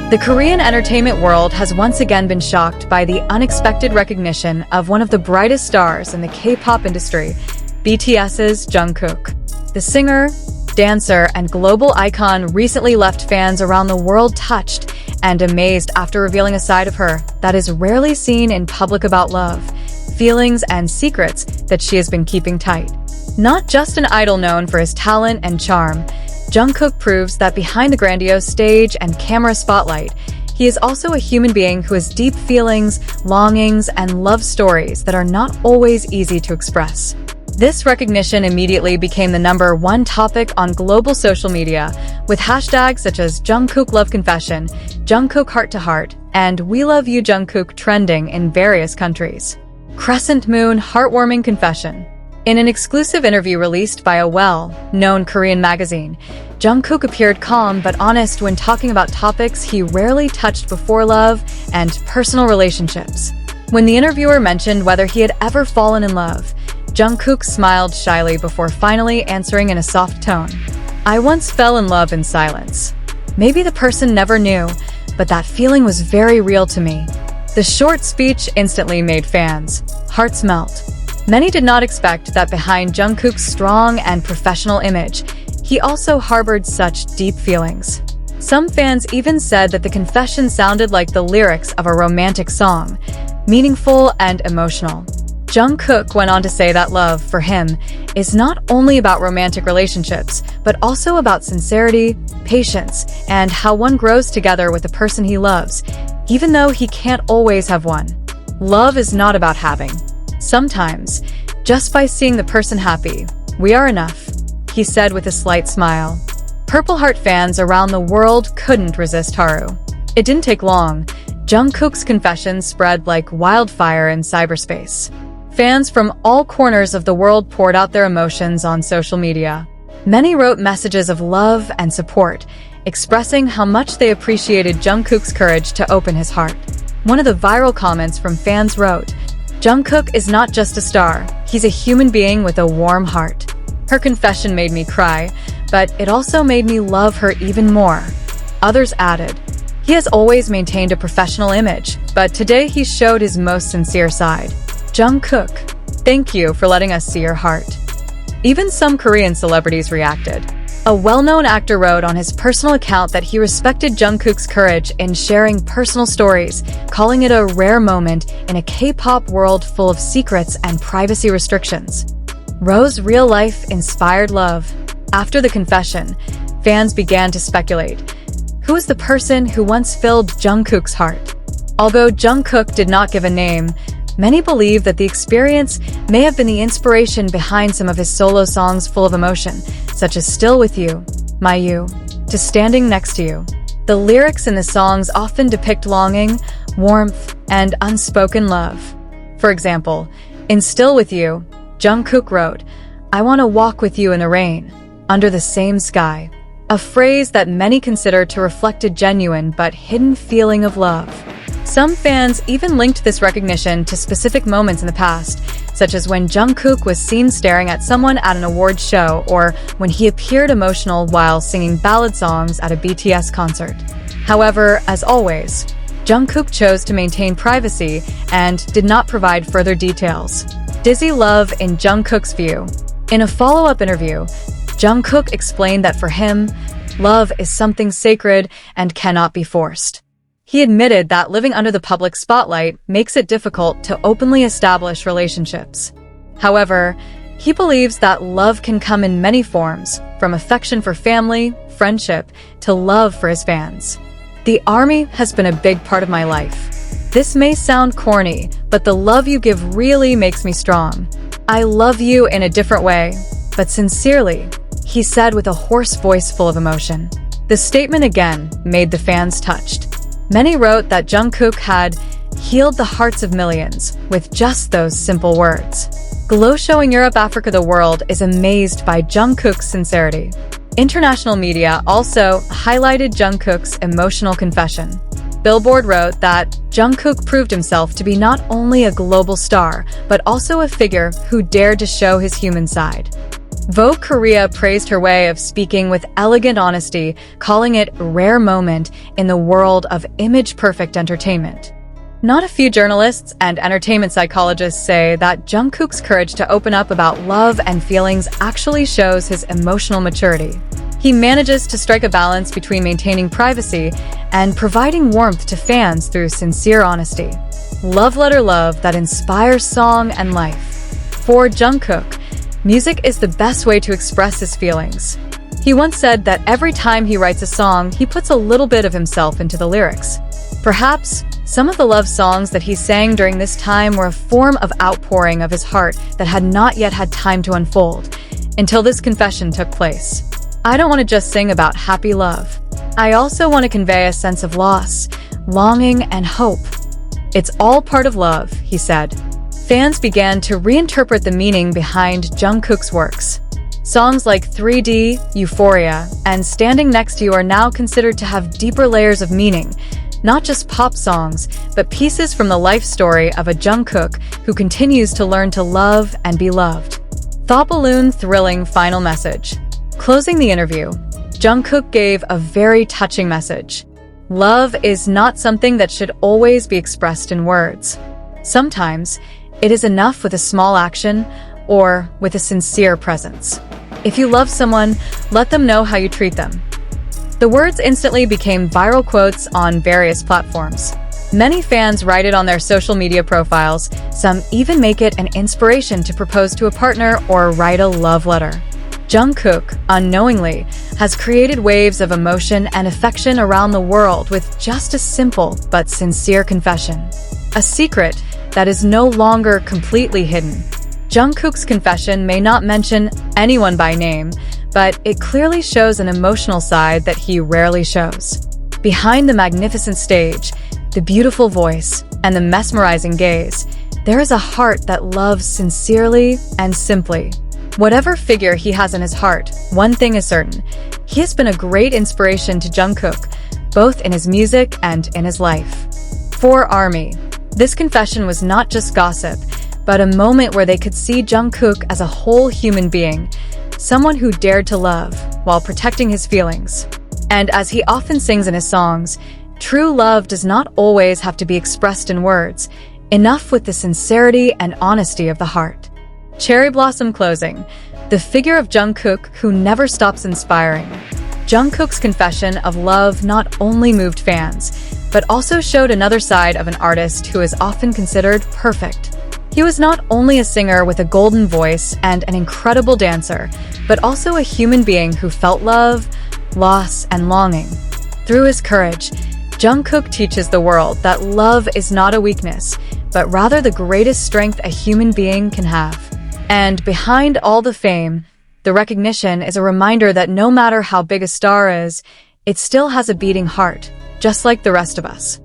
The Korean entertainment world has once again been shocked by the unexpected recognition of one of the brightest stars in the K-pop industry, BTS's Jungkook. The singer, dancer, and global icon recently left fans around the world touched and amazed after revealing a side of her that is rarely seen in public about love, feelings, and secrets that she has been keeping tight. Not just an idol known for his talent and charm, Jungkook proves that behind the grandiose stage and camera spotlight, he is also a human being who has deep feelings, longings, and love stories that are not always easy to express. This recognition immediately became the #1 topic on global social media, with hashtags such as Jungkook Love Confession, Jungkook Heart to Heart, and We Love You Jungkook trending in various countries. Crescent Moon Heartwarming Confession. In an exclusive interview released by a well-known Korean magazine, Jungkook appeared calm but honest when talking about topics he rarely touched before: love and personal relationships. When the interviewer mentioned whether he had ever fallen in love, Jungkook smiled shyly before finally answering in a soft tone. "I once fell in love in silence. Maybe the person never knew, but that feeling was very real to me." The short speech instantly made fans' hearts melt. Many did not expect that behind Jungkook's strong and professional image, he also harbored such deep feelings. Some fans even said that the confession sounded like the lyrics of a romantic song, meaningful and emotional. Jungkook went on to say that love, for him, is not only about romantic relationships, but also about sincerity, patience, and how one grows together with the person he loves, even though he can't always have one. Love is not about having. Sometimes, just by seeing the person happy, we are enough, he said with a slight smile. Purple Heart fans around the world couldn't resist Haru. It didn't take long. Jungkook's confession spread like wildfire in cyberspace. Fans from all corners of the world poured out their emotions on social media. Many wrote messages of love and support, expressing how much they appreciated Jungkook's courage to open his heart. One of the viral comments from fans wrote, "Jungkook is not just a star, he's a human being with a warm heart. Her confession made me cry, but it also made me love her even more." Others added, "He has always maintained a professional image, but today he showed his most sincere side. Jungkook, thank you for letting us see your heart." Even some Korean celebrities reacted. A well-known actor wrote on his personal account that he respected Jungkook's courage in sharing personal stories, calling it a rare moment in a K-pop world full of secrets and privacy restrictions. Ro's real-life inspired love. After the confession, fans began to speculate. Who is the person who once filled Jungkook's heart? Although Jungkook did not give a name, many believe that the experience may have been the inspiration behind some of his solo songs full of emotion, such as Still With You, My You, to Standing Next to You. The lyrics in the songs often depict longing, warmth, and unspoken love. For example, in Still With You, Jungkook wrote, "I want to walk with you in the rain, under the same sky," a phrase that many consider to reflect a genuine but hidden feeling of love. Some fans even linked this recognition to specific moments in the past, such as when Jungkook was seen staring at someone at an awards show or when he appeared emotional while singing ballad songs at a BTS concert. However, as always, Jungkook chose to maintain privacy and did not provide further details. Dizzy love in Jungkook's view. In a follow-up interview, Jungkook explained that for him, love is something sacred and cannot be forced. He admitted that living under the public spotlight makes it difficult to openly establish relationships. However, he believes that love can come in many forms, from affection for family, friendship, to love for his fans. "The ARMY has been a big part of my life. This may sound corny, but the love you give really makes me strong. I love you in a different way, but sincerely," he said with a hoarse voice full of emotion. The statement again made the fans touched. Many wrote that Jungkook had healed the hearts of millions with just those simple words. Glow showing Europe, Africa, the world is amazed by Jungkook's sincerity. International media also highlighted Jungkook's emotional confession. Billboard wrote that Jungkook proved himself to be not only a global star, but also a figure who dared to show his human side. Vogue Korea praised her way of speaking with elegant honesty, calling it a rare moment in the world of image-perfect entertainment. Not a few journalists and entertainment psychologists say that Jungkook's courage to open up about love and feelings actually shows his emotional maturity. He manages to strike a balance between maintaining privacy and providing warmth to fans through sincere honesty. Love letter love that inspires song and life. For Jungkook, music is the best way to express his feelings. He once said that every time he writes a song, he puts a little bit of himself into the lyrics. Perhaps some of the love songs that he sang during this time were a form of outpouring of his heart that had not yet had time to unfold, until this confession took place. I don't want to just sing about happy love. I also want to convey a sense of loss, longing, and hope. It's all part of love, he said. Fans began to reinterpret the meaning behind Jungkook's works. Songs like 3D, Euphoria, and Standing Next to You are now considered to have deeper layers of meaning, not just pop songs, but pieces from the life story of a Jungkook who continues to learn to love and be loved. Thought balloon thrilling final message. Closing the interview, Jungkook gave a very touching message. Love is not something that should always be expressed in words. Sometimes, it is enough with a small action or with a sincere presence. If you love someone, let them know how you treat them. The words instantly became viral quotes on various platforms. Many fans write it on their social media profiles. Some even make it an inspiration to propose to a partner or write a love letter. Jungkook, unknowingly, has created waves of emotion and affection around the world with just a simple but sincere confession. A secret that is no longer completely hidden. Jungkook's confession may not mention anyone by name, but it clearly shows an emotional side that he rarely shows. Behind the magnificent stage, the beautiful voice, and the mesmerizing gaze, there is a heart that loves sincerely and simply. Whatever figure he has in his heart, one thing is certain: he has been a great inspiration to Jungkook, both in his music and in his life. For ARMY, this confession was not just gossip, but a moment where they could see Jungkook as a whole human being, someone who dared to love while protecting his feelings. And as he often sings in his songs, true love does not always have to be expressed in words, enough with the sincerity and honesty of the heart. Cherry blossom closing, the figure of Jungkook who never stops inspiring. Jungkook's confession of love not only moved fans, but also showed another side of an artist who is often considered perfect. He was not only a singer with a golden voice and an incredible dancer, but also a human being who felt love, loss, and longing. Through his courage, Jungkook teaches the world that love is not a weakness, but rather the greatest strength a human being can have. And behind all the fame, the recognition is a reminder that no matter how big a star is, it still has a beating heart, just like the rest of us.